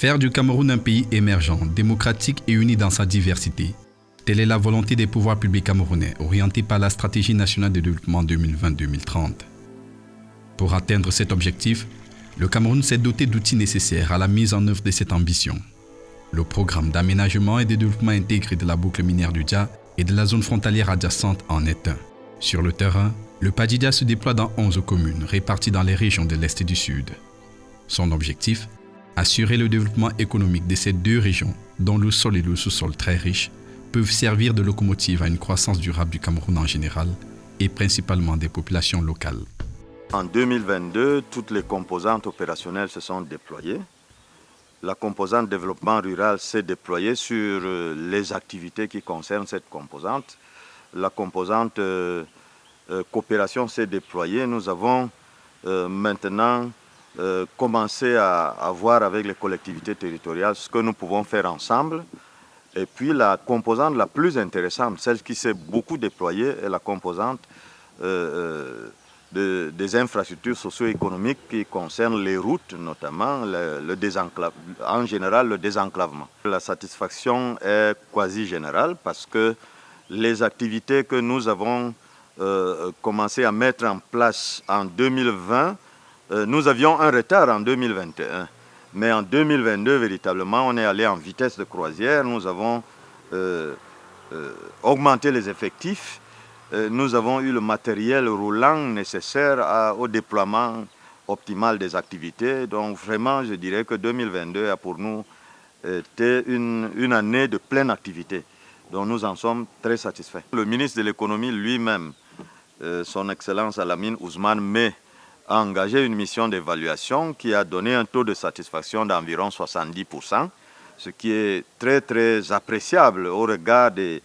Faire du Cameroun un pays émergent, démocratique et uni dans sa diversité. Telle est la volonté des pouvoirs publics camerounais, orientée par la Stratégie nationale de développement 2020-2030. Pour atteindre cet objectif, le Cameroun s'est doté d'outils nécessaires à la mise en œuvre de cette ambition. Le programme d'aménagement et de développement intégré de la boucle minière du Dja et de la zone frontalière adjacente en est un. Sur le terrain, le PADIDJA se déploie dans 11 communes réparties dans les régions de l'Est et du Sud. Son objectif, assurer le développement économique de ces deux régions, dont le sol et le sous-sol très riches, peuvent servir de locomotive à une croissance durable du Cameroun en général et principalement des populations locales. En 2022, toutes les composantes opérationnelles se sont déployées. La composante développement rural s'est déployée sur les activités qui concernent cette composante. La composante coopération s'est déployée. Nous avons maintenant commencé à voir avec les collectivités territoriales ce que nous pouvons faire ensemble. Et puis la composante la plus intéressante, celle qui s'est beaucoup déployée, est la composante des infrastructures socio-économiques qui concernent les routes, notamment en général le désenclavement. La satisfaction est quasi générale parce que les activités que nous avons commencé à mettre en place en 2020, nous avions un retard en 2021. Mais en 2022, véritablement, on est allé en vitesse de croisière. Nous avons augmenté les effectifs. Nous avons eu le matériel roulant nécessaire au déploiement optimal des activités. Donc vraiment, je dirais que 2022 a pour nous été une année de pleine activité, dont nous en sommes très satisfaits. Le ministre de l'économie lui-même, son Excellence Alamine Ousmane, a engagé une mission d'évaluation qui a donné un taux de satisfaction d'environ 70%, ce qui est très très appréciable au regard des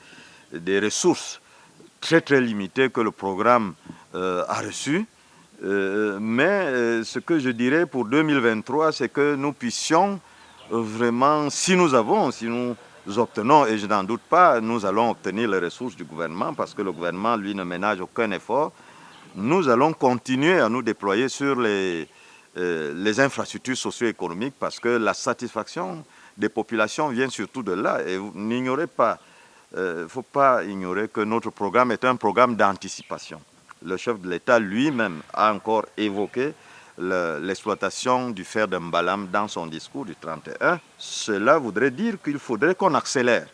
ressources très limitées que le programme a reçues. Mais ce que je dirais pour 2023, c'est que nous puissions vraiment, si nous obtenons, et je n'en doute pas, nous allons obtenir les ressources du gouvernement parce que le gouvernement, lui, ne ménage aucun effort. Nous allons continuer à nous déployer sur les infrastructures socio-économiques parce que la satisfaction des populations vient surtout de là. Et vous n'ignorez pas, il ne faut pas ignorer que notre programme est un programme d'anticipation. Le chef de l'État lui-même a encore évoqué l'exploitation du fer de Mbalam dans son discours du 31. Cela voudrait dire qu'il faudrait qu'on accélère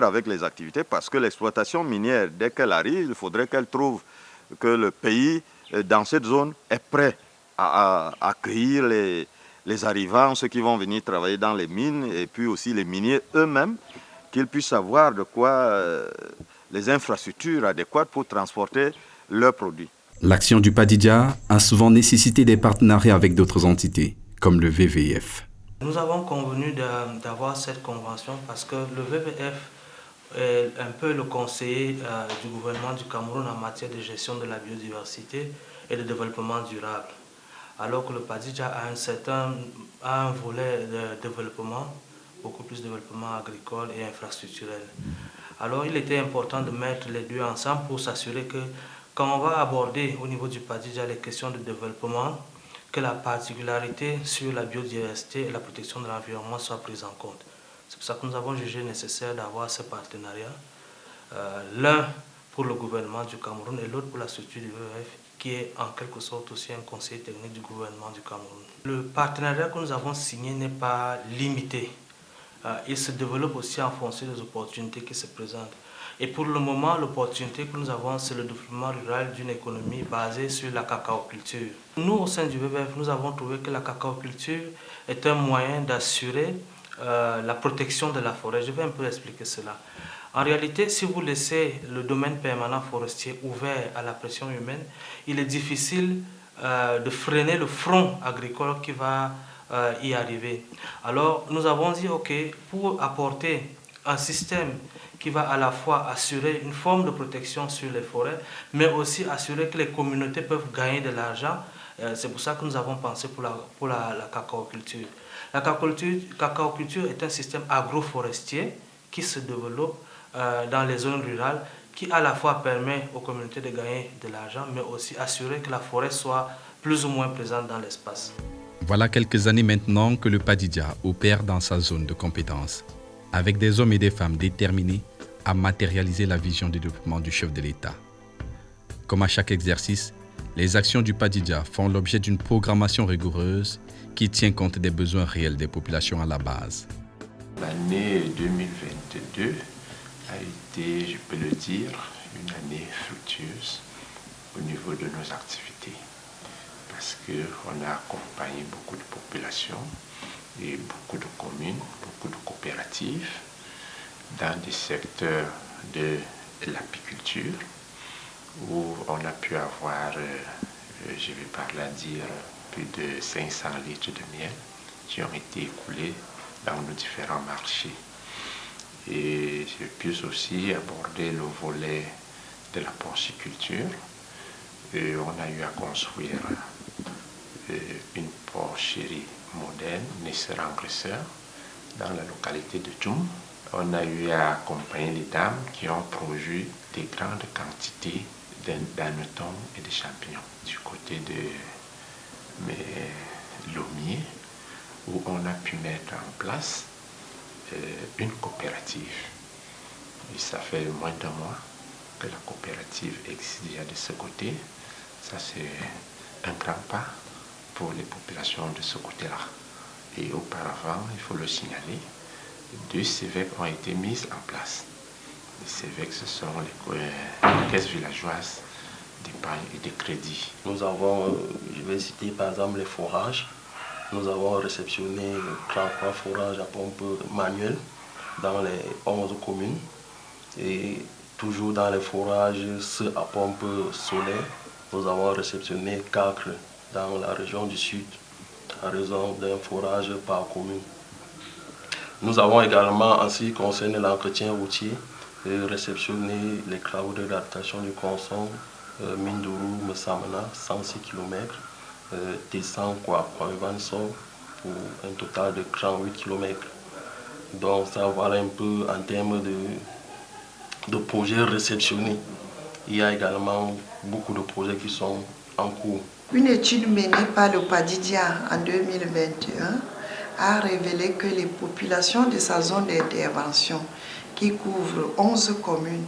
avec les activités parce que l'exploitation minière, dès qu'elle arrive, il faudrait qu'elle trouve que le pays, dans cette zone, est prêt à accueillir les arrivants, ceux qui vont venir travailler dans les mines, et puis aussi les miniers eux-mêmes, qu'ils puissent avoir de quoi les infrastructures adéquates pour transporter leurs produits. L'action du PADIDJA a souvent nécessité des partenariats avec d'autres entités, comme le VVF. Nous avons convenu d'avoir cette convention parce que le VVF est un peu le conseiller du gouvernement du Cameroun en matière de gestion de la biodiversité et de développement durable. Alors que le PADIDJA a un volet de développement, beaucoup plus de développement agricole et infrastructurel. Alors il était important de mettre les deux ensemble pour s'assurer que quand on va aborder au niveau du PADIDJA les questions de développement, que la particularité sur la biodiversité et la protection de l'environnement soit prise en compte. C'est pour ça que nous avons jugé nécessaire d'avoir ce partenariat, l'un pour le gouvernement du Cameroun et l'autre pour la structure du VVF, qui est en quelque sorte aussi un conseiller technique du gouvernement du Cameroun. Le partenariat que nous avons signé n'est pas limité. Il se développe aussi en fonction des opportunités qui se présentent. Et pour le moment, l'opportunité que nous avons, c'est le développement rural d'une économie basée sur la cacaoculture. Nous, au sein du VVF, nous avons trouvé que la cacaoculture est un moyen d'assurer la protection de la forêt. Je vais un peu expliquer cela. En réalité, si vous laissez le domaine permanent forestier ouvert à la pression humaine, il est difficile de freiner le front agricole qui va y arriver. Alors, nous avons dit, OK, pour apporter un système qui va à la fois assurer une forme de protection sur les forêts, mais aussi assurer que les communautés peuvent gagner de l'argent, c'est pour ça que nous avons pensé pour la cacaoculture. La cacaoculture est un système agroforestier qui se développe dans les zones rurales, qui à la fois permet aux communautés de gagner de l'argent, mais aussi assurer que la forêt soit plus ou moins présente dans l'espace. Voilà quelques années maintenant que le PADIDIA opère dans sa zone de compétence, avec des hommes et des femmes déterminés à matérialiser la vision de développement du chef de l'État. Comme à chaque exercice, les actions du PADIDIA font l'objet d'une programmation rigoureuse qui tient compte des besoins réels des populations à la base. L'année 2022 a été, je peux le dire, une année fructueuse au niveau de nos activités, parce qu'on a accompagné beaucoup de populations et beaucoup de communes, beaucoup de coopératives dans des secteurs de l'apiculture où on a pu avoir, je vais par là dire, plus de 500 litres de miel qui ont été écoulés dans nos différents marchés. Et je pu aussi aborder le volet de la porciculture. Et on a eu à construire une porcherie moderne, naisseur-engraisseur, dans la localité de Djoum. On a eu à accompagner les dames qui ont produit des grandes quantités d'hannetons et de champignons du côté de Lomier, où on a pu mettre en place une coopérative. Et ça fait moins d'un mois que la coopérative existe déjà de ce côté. Ça, c'est un grand pas pour les populations de ce côté-là. Et auparavant, il faut le signaler, 2 CEVEC ont été mises en place. Les CEVEC, ce sont les caisses villageoises d'épargne et de crédit. Nous avons, je vais citer par exemple les forages. Nous avons réceptionné 33 forages à pompe manuelle dans les 11 communes. Et toujours dans les forages à pompe solaire, nous avons réceptionné 4 dans la région du Sud, à raison d'un forage par commune. Nous avons également, en ce qui concerne l'entretien routier, réceptionné les travaux de l'adaptation du Conson, Mindourou, Messamana, 106 km, Tessan, Kwavanso, pour un total de 38 km. Donc ça voilà un peu en termes de projets réceptionnés. Il y a également beaucoup de projets qui sont en cours. Une étude menée par le PADIDIA en 2021 a révélé que les populations de sa zone d'intervention, qui couvre 11 communes,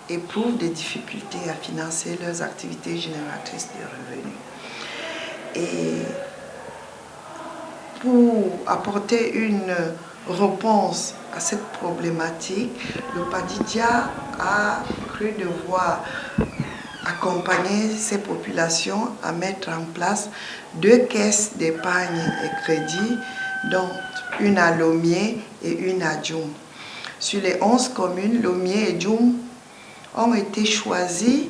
éprouvent des difficultés à financer leurs activités génératrices de revenus. Et pour apporter une réponse à cette problématique, le PADIDIA a cru devoir accompagner ces populations à mettre en place 2 caisses d'épargne et crédit, dont une à Lomier et une à Djoum. Sur les 11 communes, Lomier et Djoum ont été choisis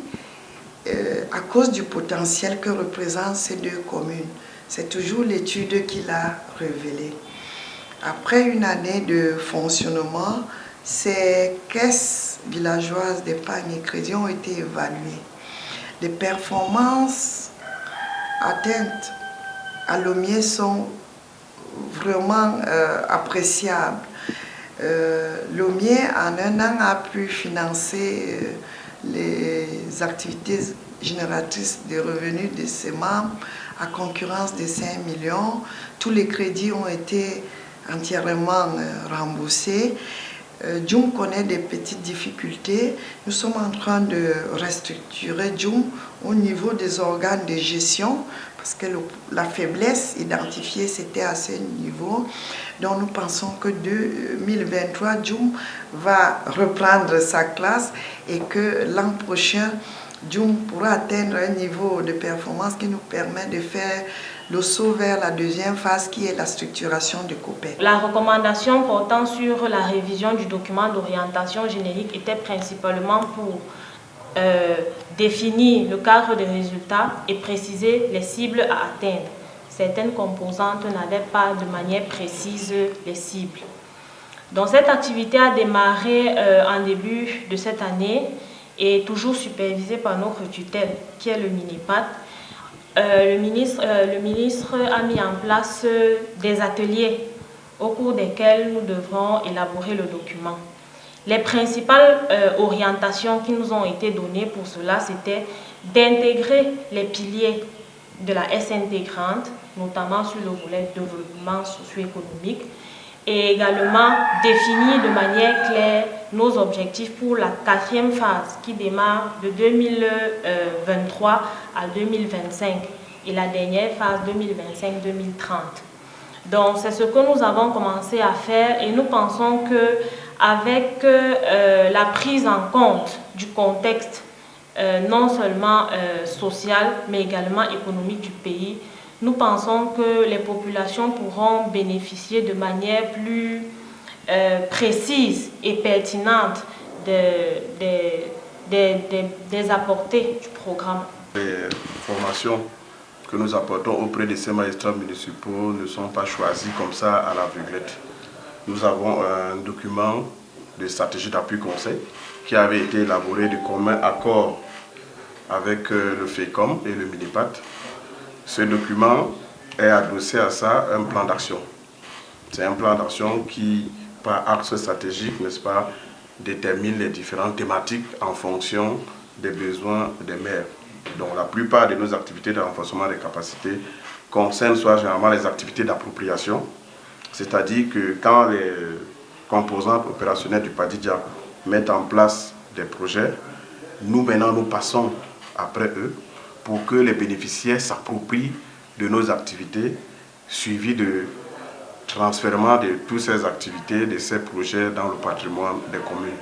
à cause du potentiel que représentent ces 2 communes. C'est toujours l'étude qui l'a révélé. Après une année de fonctionnement, ces caisses villageoises d'épargne et crédit ont été évaluées. Les performances atteintes à Lomier sont vraiment appréciables. Lomier, en un an, a pu financer les activités génératrices de revenus de ses membres à concurrence de 5 millions. Tous les crédits ont été entièrement remboursés. Djoum connaît des petites difficultés. Nous sommes en train de restructurer Djoum au niveau des organes de gestion parce que la faiblesse identifiée, c'était à ce niveau. Donc nous pensons que 2023, Djoum va reprendre sa classe et que l'an prochain, Djoum pourra atteindre un niveau de performance qui nous permet de faire le saut vers la deuxième phase qui est la structuration du COPEC. La recommandation portant sur la révision du document d'orientation générique était principalement pour définir le cadre des résultats et préciser les cibles à atteindre. Certaines composantes n'avaient pas de manière précise les cibles. Donc cette activité a démarré en début de cette année et toujours supervisée par notre tutelle qui est le MINIPAD. Le ministre a mis en place des ateliers au cours desquels nous devrons élaborer le document. Les principales orientations qui nous ont été données pour cela, c'était d'intégrer les piliers de la S intégrante, notamment sur le volet développement socio-économique, et également définir de manière claire nos objectifs pour la 4e phase qui démarre de 2023 à 2025 et la dernière phase 2025-2030. Donc c'est ce que nous avons commencé à faire et nous pensons qu'avec la prise en compte du contexte non seulement social mais également économique du pays, nous pensons que les populations pourront bénéficier de manière plus précise et pertinente des apportés du programme. Les formations que nous apportons auprès de ces magistrats municipaux ne sont pas choisies comme ça à l'aveuglette. Nous avons un document de stratégie d'appui conseil qui avait été élaboré de commun accord avec le FECOM et le MINIPAT. Ce document est adossé à ça un plan d'action. C'est un plan d'action qui, par axe stratégique, n'est-ce pas, détermine les différentes thématiques en fonction des besoins des maires. Donc la plupart de nos activités de renforcement des capacités concernent soit généralement les activités d'appropriation, c'est-à-dire que quand les composantes opérationnelles du PADIDIA mettent en place des projets, nous maintenant nous passons après eux pour que les bénéficiaires s'approprient de nos activités, suivies de transfèrement de toutes ces activités, de ces projets dans le patrimoine des communes.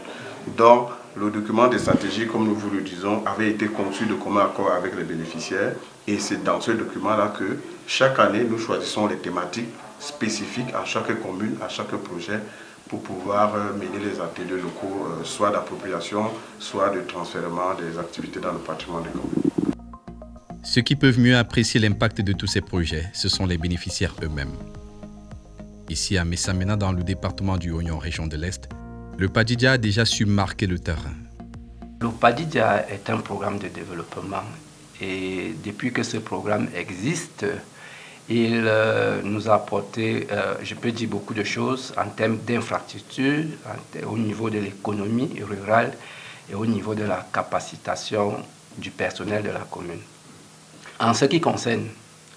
Donc, le document de stratégie, comme nous vous le disons, avait été conçu de commun accord avec les bénéficiaires et c'est dans ce document-là que chaque année, nous choisissons les thématiques spécifiques à chaque commune, à chaque projet pour pouvoir mener les ateliers locaux, soit d'appropriation, soit de transfèrement des activités dans le patrimoine des communes. Ceux qui peuvent mieux apprécier l'impact de tous ces projets, ce sont les bénéficiaires eux-mêmes. Ici à Messamena, dans le département du Oignon, région de l'Est, le PADIDIA a déjà su marquer le terrain. Le PADIDIA est un programme de développement et depuis que ce programme existe, il nous a apporté, je peux dire, beaucoup de choses en termes d'infrastructures, au niveau de l'économie rurale et au niveau de la capacitation du personnel de la commune. En ce qui concerne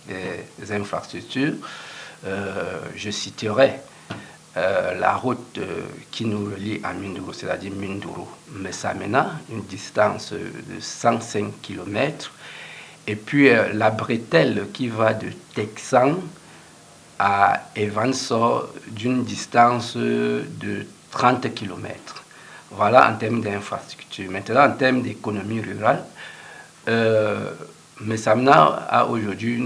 les infrastructures, je citerai la route qui nous relie à Mindoro, c'est-à-dire Mindoro-Messamena, une distance de 105 km, et puis la bretelle qui va de Texan à Evansor d'une distance de 30 km. Voilà en termes d'infrastructure. Maintenant, en termes d'économie rurale, Messamena a aujourd'hui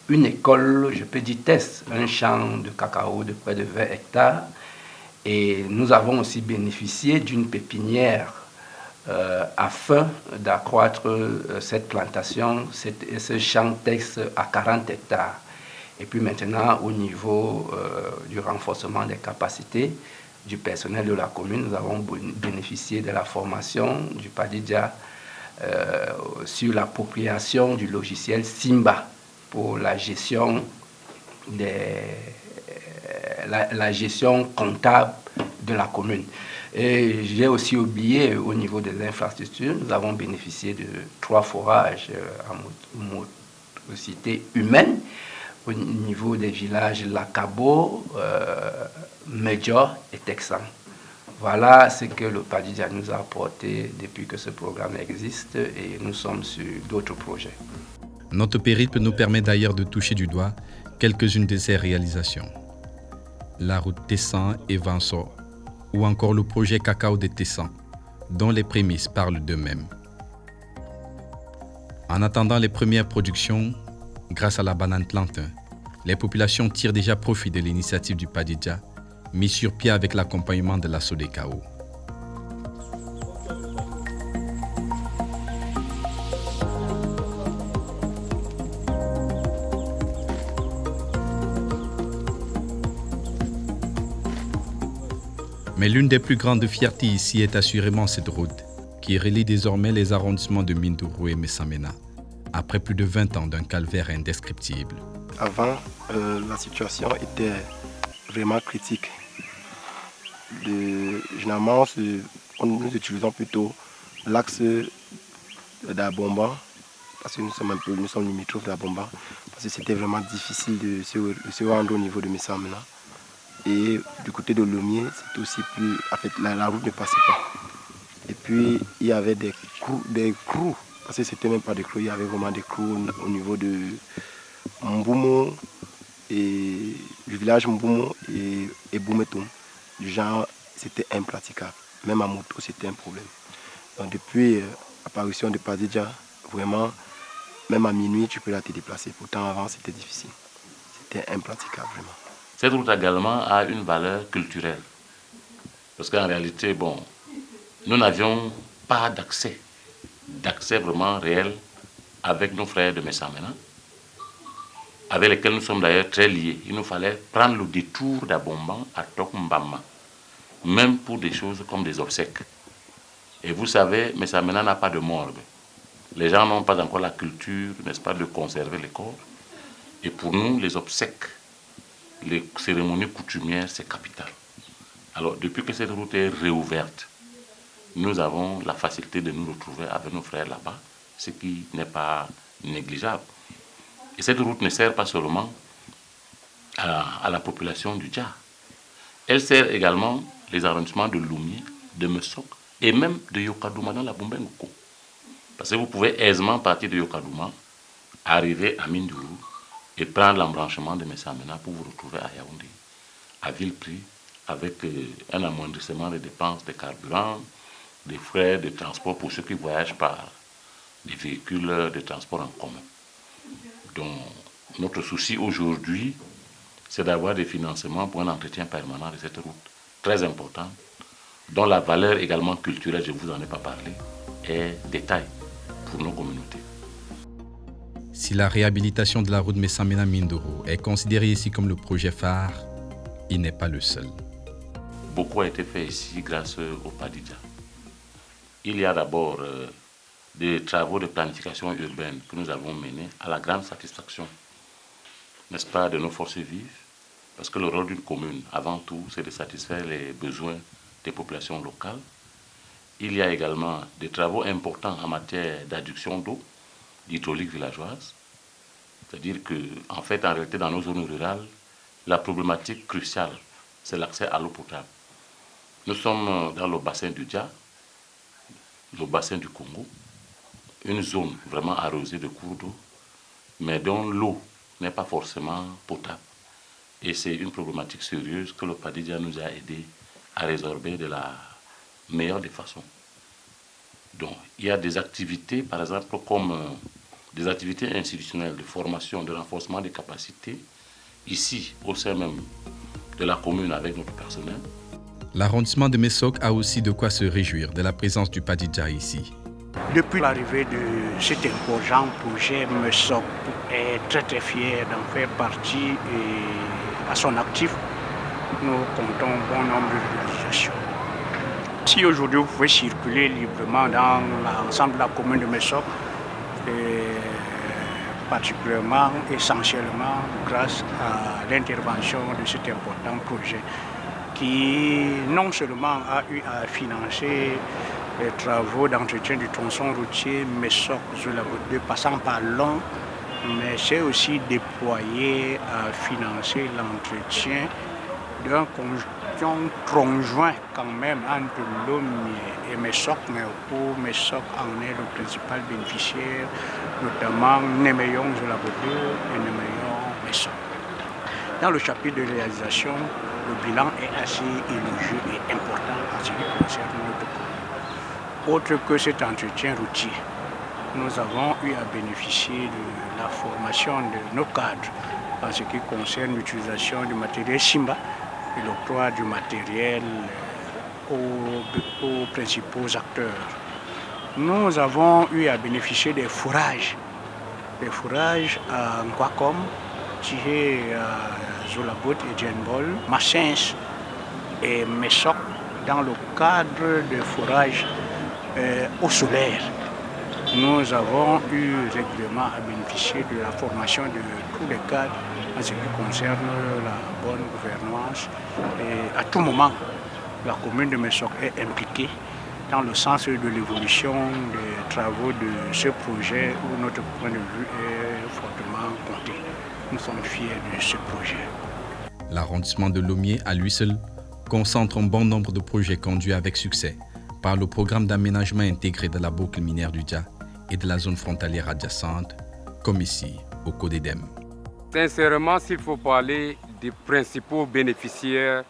une école, je peux dire test, un champ de cacao de près de 20 hectares. Et nous avons aussi bénéficié d'une pépinière afin d'accroître cette plantation, ce champ test à 40 hectares. Et puis maintenant, au niveau du renforcement des capacités du personnel de la commune, nous avons bénéficié de la formation du PADIDIA sur l'appropriation du logiciel Simba pour la gestion la gestion comptable de la commune. Et j'ai aussi oublié, au niveau des infrastructures, nous avons bénéficié de 3 forages en motricité humaine au niveau des villages Lacabo, Medjor et Texan. Voilà ce que le PADIDIA nous a apporté depuis que ce programme existe et nous sommes sur d'autres projets. Notre périple nous permet d'ailleurs de toucher du doigt quelques-unes de ces réalisations. La route Tessan et Vansor, ou encore le projet Cacao de Tessan, dont les prémices parlent d'eux-mêmes. En attendant les premières productions, grâce à la banane plantain, les populations tirent déjà profit de l'initiative du PADIDIA, mise sur pied avec l'accompagnement de la SODECAO. Mais l'une des plus grandes fiertés ici est assurément cette route qui relie désormais les arrondissements de Mindoro et Messamena, après plus de 20 ans d'un calvaire indescriptible. Avant, la situation était vraiment critique. Généralement, nous utilisons plutôt l'axe d'Abomban parce que nous sommes limitrophes de la Bomba, parce que c'était vraiment difficile de se rendre au niveau de Messamena. Et du côté de Lomier, c'était aussi plus... En fait, la route ne passait pas. Et puis, il y avait des crous, parce que c'était même pas des crous, il y avait vraiment des crous au niveau de Mboumo, et du village Mboumo et Boumetum. Du genre, c'était impraticable. Même à moto, c'était un problème. Donc, depuis l'apparition de Padidja, vraiment, même à minuit, tu peux là te déplacer. Pourtant, avant, c'était difficile. C'était impraticable, vraiment. Cette route également a une valeur culturelle. Parce qu'en réalité, bon, nous n'avions pas d'accès vraiment réel avec nos frères de Messamena, avec lesquels nous sommes d'ailleurs très liés. Il nous fallait prendre le détour d'Abomban à Tokmbama, même pour des choses comme des obsèques. Et vous savez, Messamena n'a pas de morgue. Les gens n'ont pas encore la culture, n'est-ce pas, de conserver les corps. Et pour nous, les obsèques, les cérémonies coutumières, c'est capital. Alors, depuis que cette route est réouverte, nous avons la facilité de nous retrouver avec nos frères là-bas, ce qui n'est pas négligeable. Et cette route ne sert pas seulement à la population du Dja. Elle sert également les arrondissements de Lomier, de Mesok et même de Yokadouma dans la Boumbenguko. Parce que vous pouvez aisément partir de Yokadouma, arriver à Mindourou et prendre l'embranchement de Messamena pour vous retrouver à Yaoundé, à vil prix, avec un amoindrissement des dépenses de carburant, des frais de transport pour ceux qui voyagent par des véhicules de transport en commun. Donc, notre souci aujourd'hui, c'est d'avoir des financements pour un entretien permanent de cette route, très importante, dont la valeur également culturelle, je ne vous en ai pas parlé, est détail pour nos communautés. Si la réhabilitation de la route Messamena-Mindoro est considérée ici comme le projet phare, il n'est pas le seul. Beaucoup a été fait ici grâce au Padidja. Il y a d'abord des travaux de planification urbaine que nous avons menés à la grande satisfaction, n'est-ce pas, de nos forces vives, parce que le rôle d'une commune, avant tout, c'est de satisfaire les besoins des populations locales. Il y a également des travaux importants en matière d'adduction d'eau, d'hydraulique villageoise. C'est-à-dire qu'en fait, en réalité, dans nos zones rurales, la problématique cruciale, c'est l'accès à l'eau potable. Nous sommes dans le bassin du Dja, le bassin du Congo, une zone vraiment arrosée de cours d'eau, mais dont l'eau n'est pas forcément potable. Et c'est une problématique sérieuse que le Padidja nous a aidé à résorber de la meilleure des façons. Donc, il y a des activités, par exemple, comme des activités institutionnelles de formation, de renforcement des capacités, ici, au sein même de la commune avec notre personnel. L'arrondissement de Mesok a aussi de quoi se réjouir de la présence du Padidja ici. Depuis l'arrivée de cet imposant projet, Mesok est très fier d'en faire partie et à son actif, nous comptons un bon nombre de réalisations. Si aujourd'hui vous pouvez circuler librement dans l'ensemble de la commune de Mesok, particulièrement, essentiellement grâce à l'intervention de cet important projet qui non seulement a eu à financer les travaux d'entretien du tronçon routier Mesok-Zulabote passant par Long, mais c'est aussi déployé à financer l'entretien d'un conjoint quand même entre Lomier et Mesok, mais pour Mesok en est le principal bénéficiaire, notamment Néméyon-Zulabote et Néméyon-Mesok. Dans le chapitre de réalisation, le bilan est assez élogieux et important en ce qui concerne notre commune. Autre que cet entretien routier, nous avons eu à bénéficier de la formation de nos cadres en ce qui concerne l'utilisation du matériel Simba et l'octroi du matériel aux principaux acteurs. Nous avons eu à bénéficier des fourrages à Nkwakom, tirés à Zulabote et Djenbol, Massens et Mesok dans le cadre de fourrages au solaire. Nous avons eu régulièrement à bénéficier de la formation de tous les cadres en ce qui concerne la bonne gouvernance. Et à tout moment, la commune de Mesok est impliquée dans le sens de l'évolution des travaux de ce projet où notre point de vue est fortement compté. Nous sommes fiers de ce projet. L'arrondissement de Lomé, à lui seul, concentre un bon nombre de projets conduits avec succès par le programme d'aménagement intégré de la boucle minière du Dia et de la zone frontalière adjacente, comme ici, au Codedem. Sincèrement, s'il faut parler des principaux bénéficiaires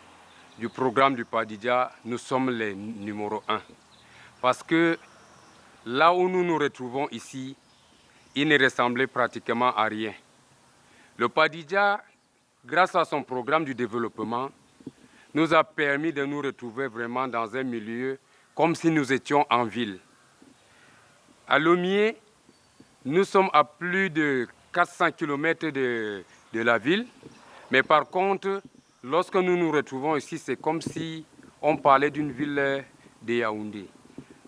du programme du PADIDJA, nous sommes les numéros 1. Parce que là où nous nous retrouvons ici, il ne ressemblait pratiquement à rien. Le PADIDJA, grâce à son programme du développement, nous a permis de nous retrouver vraiment dans un milieu comme si nous étions en ville. À Lomé, nous sommes à plus de 400 km de la ville, mais par contre, lorsque nous nous retrouvons ici, c'est comme si on parlait d'une ville de Yaoundé.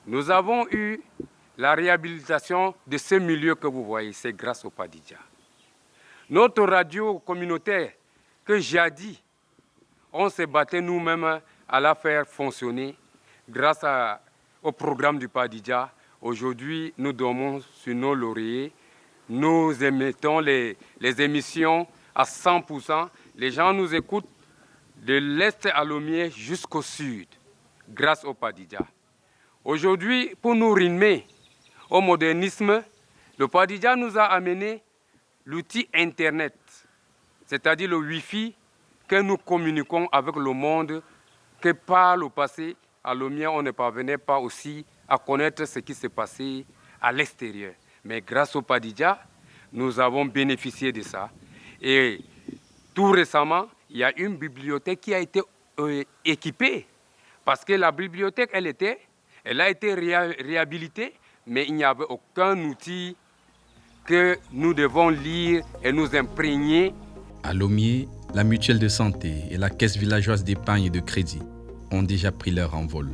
Nous avons eu la réhabilitation de ce milieu que vous voyez, c'est grâce au PADIDJA. Notre radio communautaire, que jadis, on se battait nous-mêmes à la faire fonctionner grâce au programme du PADIDJA. Aujourd'hui, nous dormons sur nos lauriers. Nous émettons les émissions à 100%. Les gens nous écoutent de l'est à Lomé jusqu'au sud, grâce au PADIDJA. Aujourd'hui, pour nous rimer au modernisme, le PADIDJA nous a amené l'outil Internet, c'est-à-dire le Wi-Fi, que nous communiquons avec le monde, que par le passé, à Lomé, on ne parvenait pas aussi à connaître ce qui s'est passé à l'extérieur. Mais grâce au PADIDJA, nous avons bénéficié de ça. Et tout récemment, il y a une bibliothèque qui a été équipée. Parce que la bibliothèque, elle a été réhabilitée, mais il n'y avait aucun outil que nous devons lire et nous imprégner. À Lomé, la mutuelle de santé et la caisse villageoise d'épargne et de crédit ont déjà pris leur envol.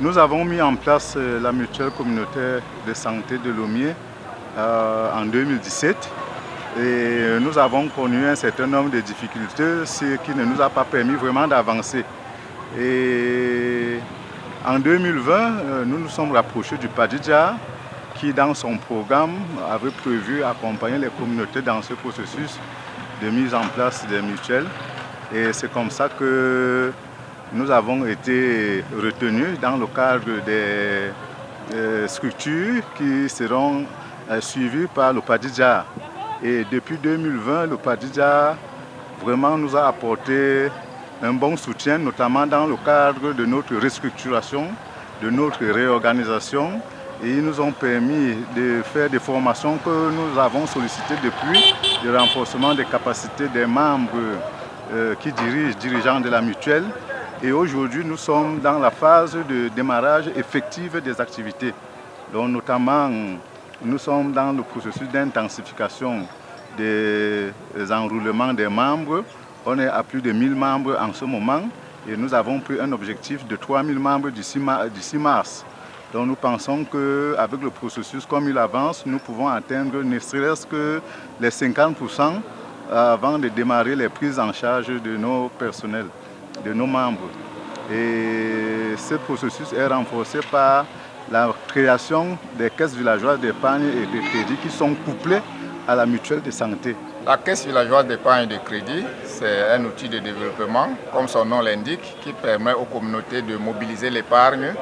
Nous avons mis en place la mutuelle communautaire de santé de Lomé en 2017 et nous avons connu un certain nombre de difficultés, ce qui ne nous a pas permis vraiment d'avancer. Et en 2020, nous nous sommes rapprochés du PADIDJA qui, dans son programme, avait prévu accompagner les communautés dans ce processus de mise en place des mutuelles. Et c'est comme ça que nous avons été retenus dans le cadre des structures qui seront suivies par le PADIDJA. Et depuis 2020, le PADIDJA vraiment nous a apporté un bon soutien, notamment dans le cadre de notre restructuration, de notre réorganisation. Et ils nous ont permis de faire des formations que nous avons sollicitées depuis, le renforcement des capacités des membres dirigeants de la mutuelle. Et aujourd'hui, nous sommes dans la phase de démarrage effectif des activités. Donc, notamment, nous sommes dans le processus d'intensification des enroulements des membres. On est à plus de 1000 membres en ce moment et nous avons pris un objectif de 3000 membres d'ici mars. Donc nous pensons qu'avec le processus comme il avance, nous pouvons atteindre ne serait-ce que les 50% avant de démarrer les prises en charge de nos personnels, de nos membres. Et ce processus est renforcé par la création des caisses villageoises d'épargne et de crédit qui sont couplées à la mutuelle de santé. La caisse villageoise d'épargne et de crédit, c'est un outil de développement, comme son nom l'indique, qui permet aux communautés de mobiliser l'épargne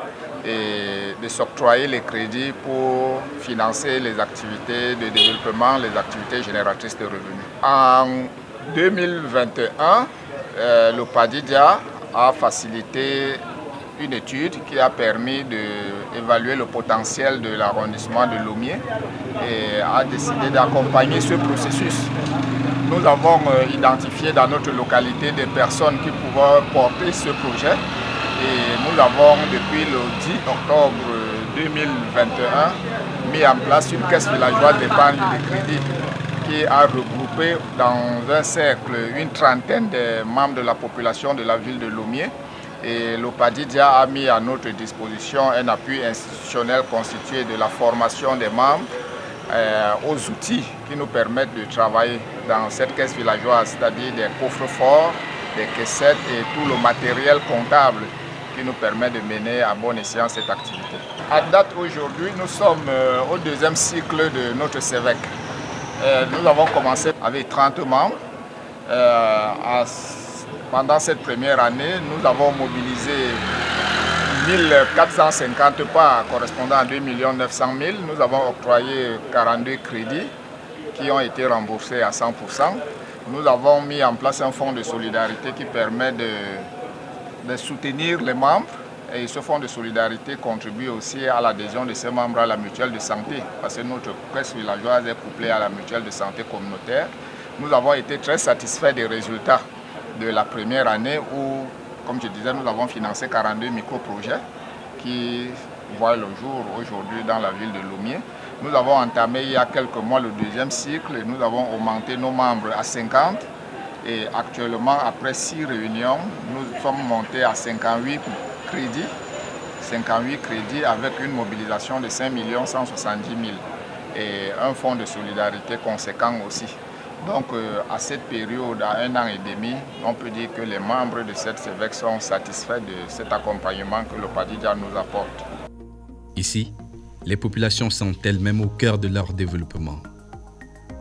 et de s'octroyer les crédits pour financer les activités de développement, les activités génératrices de revenus. En 2021, le PADIDJA a facilité une étude qui a permis d'évaluer le potentiel de l'arrondissement de Lomé et a décidé d'accompagner ce processus. Nous avons identifié dans notre localité des personnes qui pouvaient porter ce projet et nous avons depuis le 10 octobre 2021 mis en place une caisse villageoise d'épargne et de crédit qui a regroupé dans un cercle une trentaine de membres de la population de la ville de Lomé. Et le PADIDJA a mis à notre disposition un appui institutionnel constitué de la formation des membres aux outils qui nous permettent de travailler dans cette caisse villageoise, c'est-à-dire des coffres forts, des caissettes et tout le matériel comptable qui nous permet de mener à bon escient cette activité. À date aujourd'hui, nous sommes au deuxième cycle de notre CEVEC. Nous avons commencé avec 30 membres. Pendant cette première année, nous avons mobilisé 1450 parts correspondant à 2 900 000. Nous avons octroyé 42 crédits qui ont été remboursés à 100%. Nous avons mis en place un fonds de solidarité qui permet de soutenir les membres. Et ce fonds de solidarité contribue aussi à l'adhésion de ces membres à la mutuelle de santé, parce que notre presse villageoise est couplée à la mutuelle de santé communautaire. Nous avons été très satisfaits des résultats de la première année où, comme je disais, nous avons financé 42 micro-projets qui voient le jour aujourd'hui dans la ville de Lommié. Nous avons entamé il y a quelques mois le deuxième cycle et nous avons augmenté nos membres à 50. Et actuellement, après 6 réunions, nous sommes montés à 58 crédits avec une mobilisation de 5 170 000 et un fonds de solidarité conséquent aussi. Donc à cette période, à 1 an et demi, on peut dire que les membres de cette CEVEC sont satisfaits de cet accompagnement que le PADIDJA nous apporte. Ici, les populations sont elles-mêmes au cœur de leur développement.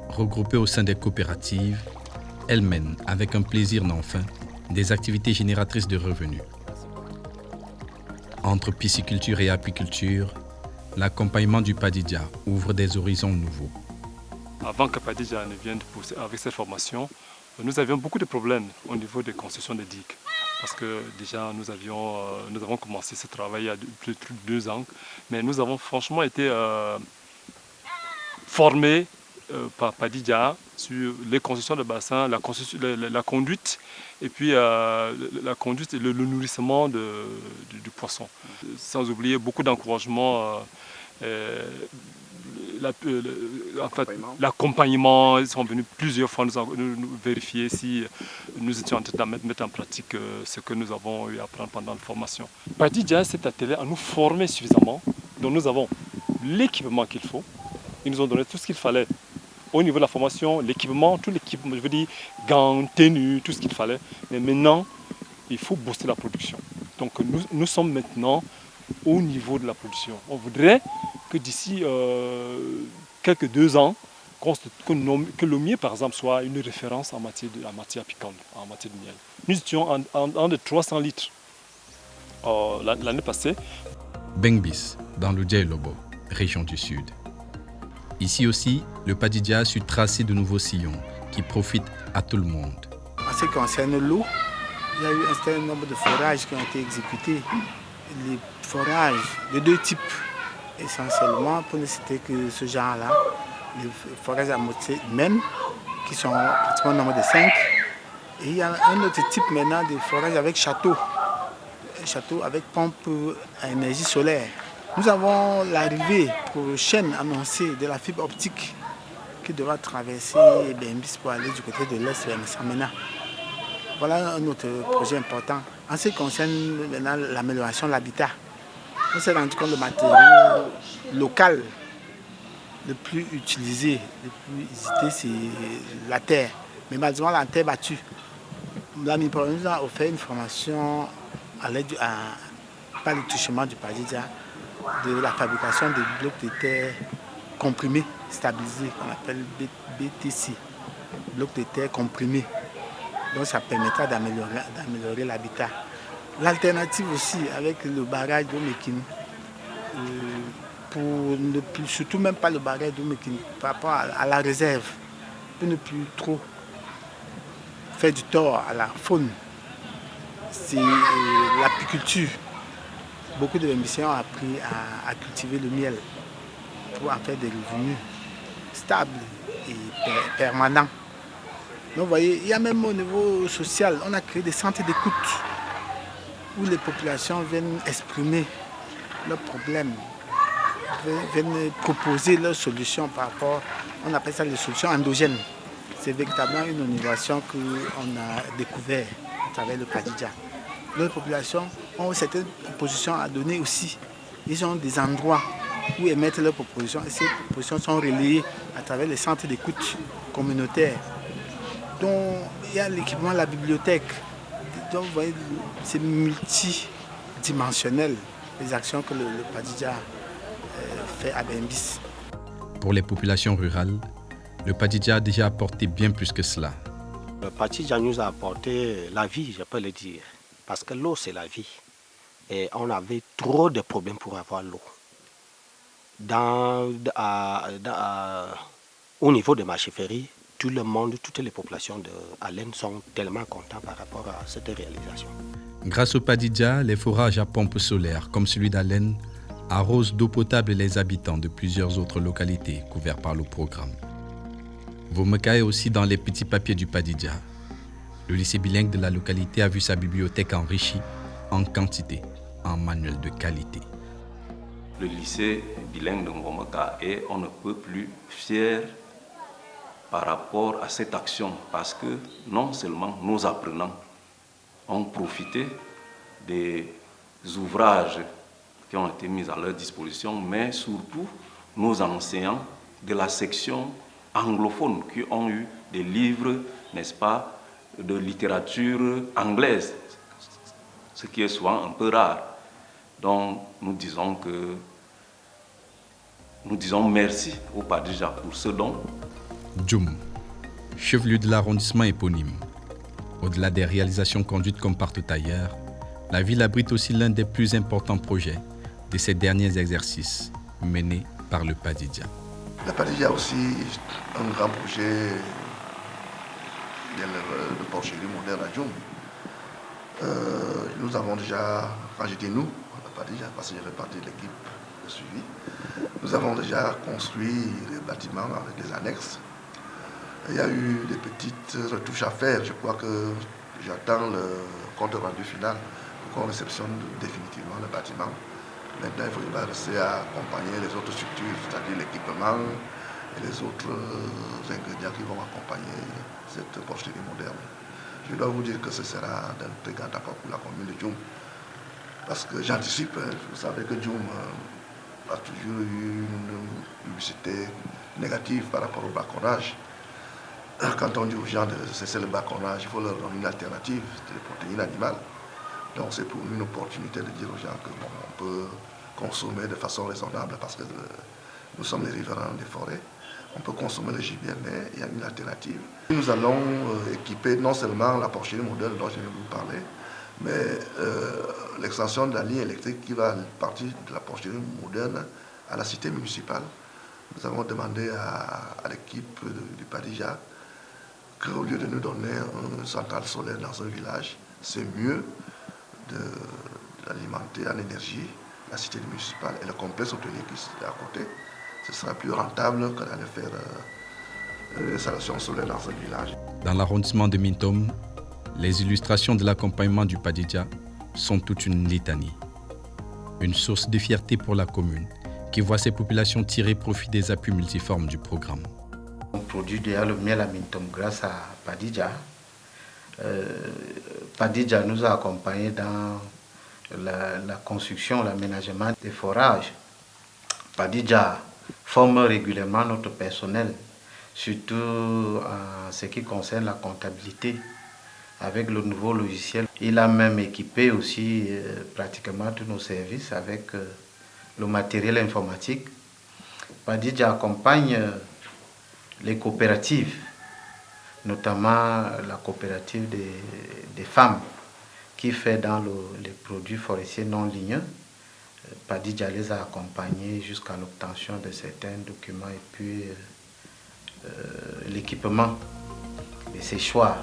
Regroupées au sein des coopératives, elles mènent avec un plaisir non fin des activités génératrices de revenus. Entre pisciculture et apiculture, l'accompagnement du PADIDJA ouvre des horizons nouveaux. Avant que PADIDJA ne vienne avec cette formation, nous avions beaucoup de problèmes au niveau de construction des digues. Parce que déjà, nous avons commencé ce travail il y a plus de 2 ans, mais nous avons franchement été formés par PADIDJA sur les constructions de bassins, la conduite, et puis la conduite et le nourrissement du poisson. Sans oublier beaucoup d'encouragement, l'accompagnement. Ils sont venus plusieurs fois nous vérifier si nous étions en train de mettre en pratique ce que nous avons eu à apprendre pendant la formation. PADIDJA s'est attelé à nous former suffisamment, donc nous avons l'équipement qu'il faut. Ils nous ont donné tout ce qu'il fallait. Au niveau de la formation, l'équipement, tout l'équipement, je veux dire gants, tenues, tout ce qu'il fallait. Mais maintenant, il faut booster la production. Donc nous sommes maintenant au niveau de la production. On voudrait que d'ici quelques 2 ans, que Lommié, par exemple, soit une référence en matière apicole, en matière de miel. Nous étions en de 300 litres l'année passée. Bengbis, dans le Djailobo, région du Sud. Ici aussi, le PADIDJA a su tracer de nouveaux sillons qui profitent à tout le monde. En ce qui concerne l'eau, il y a eu un certain nombre de forages qui ont été exécutés. Les forages de 2 types, essentiellement, pour ne citer que ce genre-là, les forages à moitié humaine, qui sont pratiquement au nombre de 5. Et il y a un autre type maintenant de forage avec château. Un château avec pompe à énergie solaire. Nous avons l'arrivée prochaine annoncée de la fibre optique qui devra traverser Bengbis pour aller du côté de l'Est vers N'Djamena. Voilà un autre projet important. En ce qui concerne maintenant l'amélioration de l'habitat, on s'est rendu compte que le matériau local le plus utilisé, le plus hésité, c'est la terre. Mais malheureusement, la terre battue. La MIPRO nous a offert une formation à l'aide par le touchement du PADIDJA de la fabrication de blocs de terre comprimés, stabilisés, qu'on appelle BTC, blocs de terre comprimés. Donc ça permettra d'améliorer l'habitat. L'alternative aussi avec le barrage d'Omekine, pour ne plus, surtout même pas le barrage d'Omekine, par rapport à la réserve, pour ne plus trop faire du tort à la faune. C'est l'apiculture. Beaucoup de Bengbisiens ont appris à cultiver le miel pour en faire des revenus stables et permanents. Donc vous voyez, il y a même au niveau social, on a créé des centres d'écoute où les populations viennent exprimer leurs problèmes, viennent proposer leurs solutions par rapport, on appelle ça les solutions endogènes. C'est véritablement une innovation qu'on a découvert à travers le PADIDJA. Les populations ont certaines propositions à donner aussi. Ils ont des endroits où émettre leurs propositions et ces propositions sont relayées à travers les centres d'écoute communautaires. Donc il y a l'équipement de la bibliothèque. Donc vous voyez, c'est multi dimensionnelles les actions que le PADIDJA fait à Bembis. Pour les populations rurales, le PADIDJA a déjà apporté bien plus que cela. Le PADIDJA nous a apporté la vie, je peux le dire, parce que l'eau c'est la vie. Et on avait trop de problèmes pour avoir l'eau. Au niveau de Machiferi, tout le monde, toutes les populations de Allen sont tellement contents par rapport à cette réalisation. Grâce au PADIDJA, les forages à pompe solaire, comme celui d'Allen, arrosent d'eau potable les habitants de plusieurs autres localités couvertes par le programme. Vomeka est aussi dans les petits papiers du PADIDJA. Le lycée bilingue de la localité a vu sa bibliothèque enrichie en quantité, en manuels de qualité. Le lycée bilingue de Vomeka est on ne peut plus fier par rapport à cette action parce que non seulement nos apprenants ont profité des ouvrages qui ont été mis à leur disposition, mais surtout nos enseignants de la section anglophone qui ont eu des livres, n'est-ce pas, de littérature anglaise, ce qui est souvent un peu rare. Donc nous disons merci au PADIDJA pour ce don. Djoum, chef-lieu de l'arrondissement éponyme. Au-delà des réalisations conduites comme partout ailleurs, la ville abrite aussi l'un des plus importants projets de ces derniers exercices menés par le PADIDJA. Le PADIDJA a aussi un grand projet de porcherie moderne à Djoum. Nous avons déjà, quand j'étais nous, le PADIDJA, parce que j'ai fait partie de l'équipe de suivi, nous avons déjà construit les bâtiments avec les annexes. Il y a eu des petites retouches à faire. Je crois que j'attends le compte rendu final pour qu'on réceptionne définitivement le bâtiment. Maintenant, il faudra rester à accompagner les autres structures, c'est-à-dire l'équipement et les autres ingrédients qui vont accompagner cette porcherie moderne. Je dois vous dire que ce sera d'un très grand apport pour la commune de Djoum. Parce que j'anticipe, vous savez que Djoum a toujours eu une publicité négative par rapport au braconnage. Quand on dit aux gens de cesser le braconnage, il faut leur donner une alternative, c'est des protéines animales. Donc c'est pour nous une opportunité de dire aux gens qu'on peut consommer de façon raisonnable parce que nous sommes les riverains des forêts. On peut consommer le gibier, mais il y a une alternative. Nous allons équiper non seulement la porcherie moderne dont je viens de vous parler, mais l'extension de la ligne électrique qui va partir de la porcherie moderne à la cité municipale. Nous avons demandé à l'équipe du PADIDJA qu'au lieu de nous donner une centrale solaire dans un village, c'est mieux d'alimenter en énergie la cité municipale et le complexe hôtelier qui est à côté. Ce sera plus rentable que d'aller faire une installation solaire dans un village. Dans l'arrondissement de Mintom, les illustrations de l'accompagnement du PADIDJA sont toute une litanie. Une source de fierté pour la commune qui voit ses populations tirer profit des appuis multiformes du programme. On produit déjà le miel à Mintom grâce à PADIDJA. PADIDJA nous a accompagnés dans la construction, l'aménagement des forages. PADIDJA forme régulièrement notre personnel, surtout en ce qui concerne la comptabilité. Avec le nouveau logiciel, il a même équipé aussi pratiquement tous nos services avec le matériel informatique. PADIDJA accompagne les coopératives, notamment la coopérative des femmes qui fait dans les produits forestiers non ligneux. PADIDJA les a accompagnés jusqu'à l'obtention de certains documents et puis l'équipement de ces choix.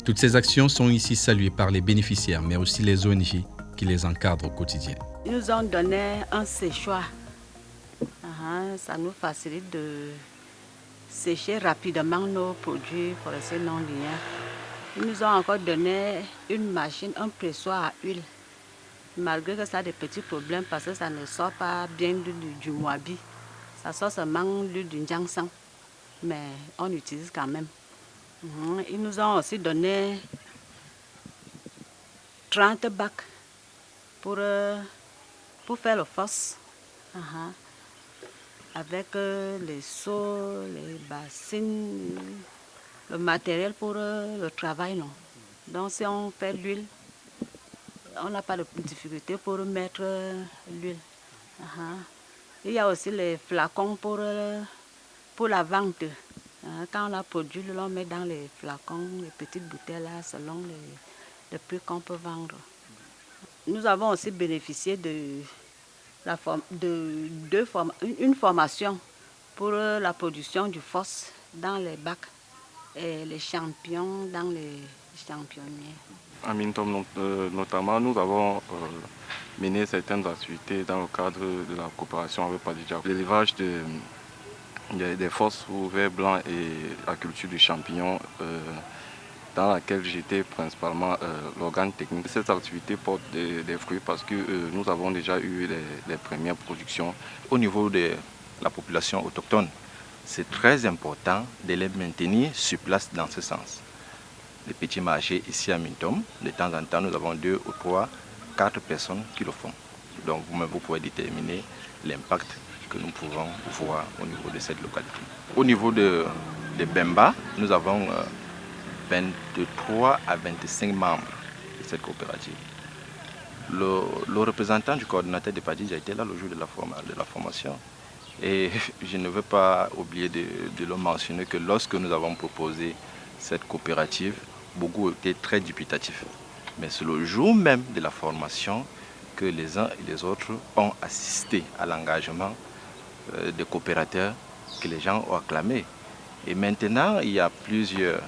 Toutes ces actions sont ici saluées par les bénéficiaires, mais aussi les ONG qui les encadrent au quotidien. Ils nous ont donné un séchoir. Ça nous facilite de sécher rapidement nos produits forestiers non linéaires. Ils nous ont encore donné une machine, un pressoir à huile. Malgré que ça a des petits problèmes parce que ça ne sort pas bien du Moabi. Ça sort seulement du Ndjangsang. Mais on utilise quand même. Ils nous ont aussi donné 30 bacs pour faire le fosse. Avec les seaux, les bassines, le matériel pour le travail. Non. Donc si on fait l'huile, on n'a pas de difficulté pour mettre l'huile. Il y a aussi les flacons pour la vente. Quand on a produit, on met dans les flacons, les petites bouteilles là, selon le prix qu'on peut vendre. Nous avons aussi bénéficié d'une formation pour la production du phos dans les bacs et les champions dans les championniers. À Mintom notamment, nous avons mené certaines activités dans le cadre de la coopération avec Padidja. L'élevage des phos au vert blanc et la culture du champignon dans laquelle j'étais principalement l'organe technique. Cette activité porte des fruits parce que nous avons déjà eu les premières productions. Au niveau de la population autochtone, c'est très important de les maintenir sur place dans ce sens. Les petits marchés ici à Mintom, de temps en temps, nous avons 2 ou 3, 4 personnes qui le font. Donc vous-même, vous pouvez déterminer l'impact que nous pouvons voir au niveau de cette localité. Au niveau de Bemba, nous avons 23 à 25 membres de cette coopérative. Le représentant du coordinateur de Padidja était là le jour de la formation. Et je ne veux pas oublier de le mentionner que lorsque nous avons proposé cette coopérative, beaucoup étaient très dubitatifs. Mais c'est le jour même de la formation que les uns et les autres ont assisté à l'engagement des coopérateurs que les gens ont acclamé. Et maintenant, il y a plusieurs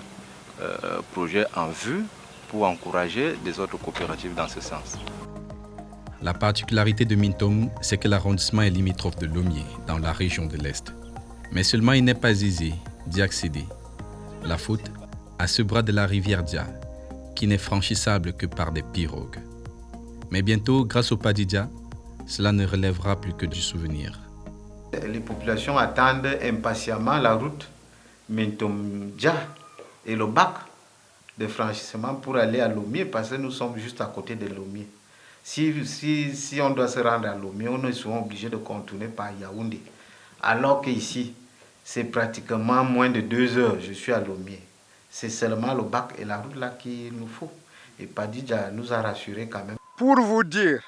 projets en vue pour encourager des autres coopératives dans ce sens. La particularité de Mintom, c'est que l'arrondissement est limitrophe de Lommié, dans la région de l'Est. Mais seulement il n'est pas aisé d'y accéder. La faute à ce bras de la rivière Dia, qui n'est franchissable que par des pirogues. Mais bientôt, grâce au Padidja, cela ne relèvera plus que du souvenir. Les populations attendent impatiemment la route Mintom-Dia et le bac de franchissement pour aller à Lommié, parce que nous sommes juste à côté de Lommié. Si on doit se rendre à Lommié, on est souvent obligé de contourner par Yaoundé. Alors qu'ici, c'est pratiquement moins de 2 heures, je suis à Lommié. C'est seulement le bac et la route là qu'il nous faut. Et Padidja nous a rassurés quand même. Pour vous dire,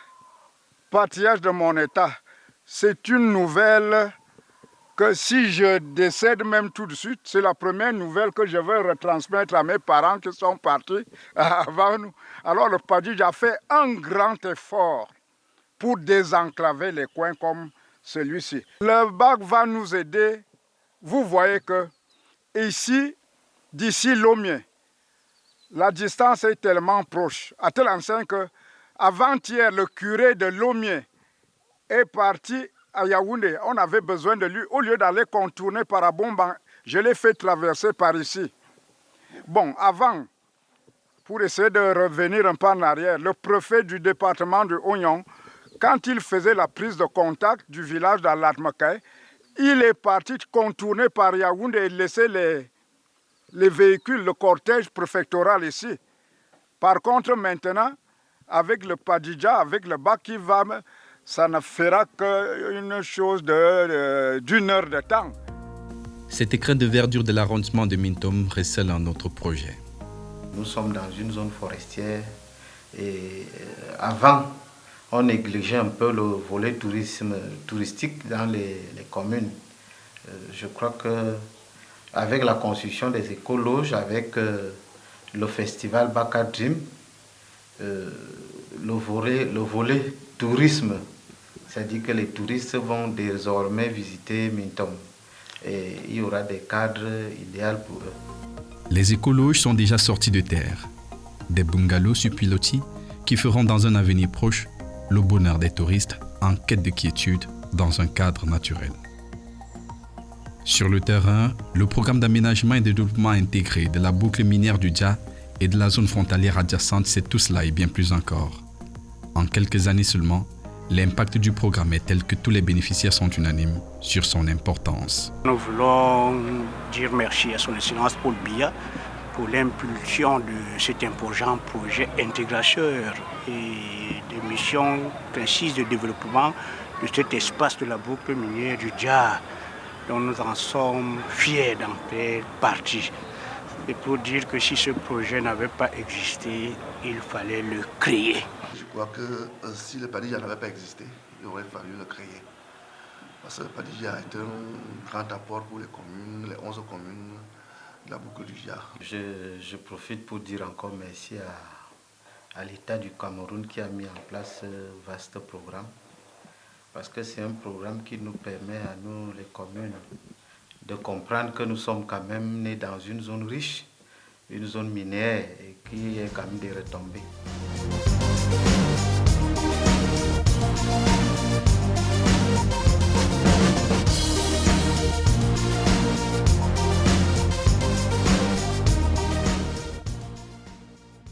partillage de mon état, c'est une nouvelle que si je décède même tout de suite, c'est la première nouvelle que je vais retransmettre à mes parents qui sont partis avant nous. Alors le Padidja a fait un grand effort pour désenclaver les coins comme celui-ci. Le bac va nous aider. Vous voyez que ici, d'ici Lommié, la distance est tellement proche, à tel enseigne que avant-hier, le curé de Lommié est parti à Yaoundé. On avait besoin de lui. Au lieu d'aller contourner par Abomban, je l'ai fait traverser par ici. Bon, avant, pour essayer de revenir un peu en arrière, le préfet du département de Oignon, quand il faisait la prise de contact du village d'Alatmakaï, il est parti contourner par Yaoundé et laisser les véhicules, le cortège préfectoral ici. Par contre, maintenant, avec le Padidja, avec le bac qui va, ça ne fera qu'une chose d'une heure de temps. Cet écrin de verdure de l'arrondissement de Mintom recèle un autre projet. Nous sommes dans une zone forestière et avant, on négligeait un peu le volet touristique dans les communes. Je crois qu'avec la construction des écologes, avec le festival Baka Dream, le volet tourisme, c'est-à-dire que les touristes vont désormais visiter Mintom et il y aura des cadres idéaux pour eux. Les écologes sont déjà sortis de terre. Des bungalows sur pilotis qui feront dans un avenir proche le bonheur des touristes en quête de quiétude dans un cadre naturel. Sur le terrain, le programme d'aménagement et de développement intégré de la boucle minière du Dia et de la zone frontalière adjacente, c'est tout cela et bien plus encore. En quelques années seulement, l'impact du programme est tel que tous les bénéficiaires sont unanimes sur son importance. Nous voulons dire merci à son Excellence Paul Biya pour l'impulsion de cet imposant projet intégrateur et de missions précises de développement de cet espace de la boucle minière du Dia, dont nous en sommes fiers d'en faire partie. et pour dire que si ce projet n'avait pas existé, il fallait le créer. Je crois que si le PADIJA n'avait pas existé, il aurait fallu le créer. Parce que le PADIJA est un grand apport pour les communes, les 11 communes de la boucle du Jard. Je profite pour dire encore merci à l'État du Cameroun qui a mis en place ce vaste programme. Parce que c'est un programme qui nous permet à nous, les communes, de comprendre que nous sommes quand même nés dans une zone riche, une zone minière et qui est quand même des retombées.